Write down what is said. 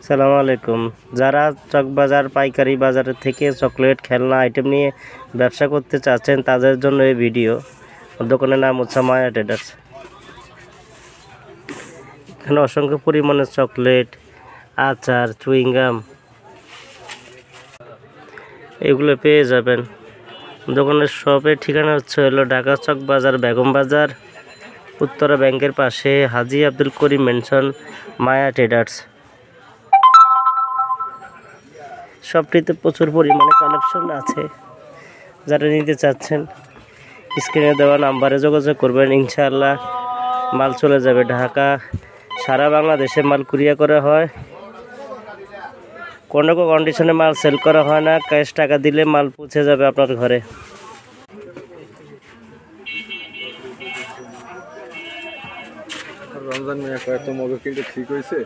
সালাম আলাইকুম। যারা চকবাজার পাইকারি বাজার থেকে চকলেট খেলনা আইটেম নিয়ে ব্যবসা করতে চাচ্ছেন তাদের জন্য এই ভিডিও। দোকানের নাম হচ্ছে মায়া ট্রেডার্স। এখানে অসংখ্য পরিমাণে চকলেট, আচার, চুইংগাম এগুলো পেয়ে যাবেন। দোকানের শপের ঠিকানা হলো ঢাকা চকবাজার, বেগম বাজার, উত্তরা ব্যাংকের পাশে, হাজী আব্দুল করিম মেনশন, মায়া ট্রেডার্স। শপটিতে প্রচুর পরিমাণে কালেকশন আছে। যারা নিতে চাচ্ছেন স্ক্রিনে দেওয়া নাম্বারে যোগাযোগ করবেন। ইনশাআল্লাহ মাল চলে যাবে ঢাকা, সারা বাংলাদেশে মাল কুরিয়ার করা হয়। কোনো কন্ডিশনে মাল সেল করা হয় না। ক্যাশ টাকা দিলে মাল পৌঁছে যাবে আপনার ঘরে। রমজান মিয়া কয়েকটা মগজ কিন্তু ঠিক হয়েছে।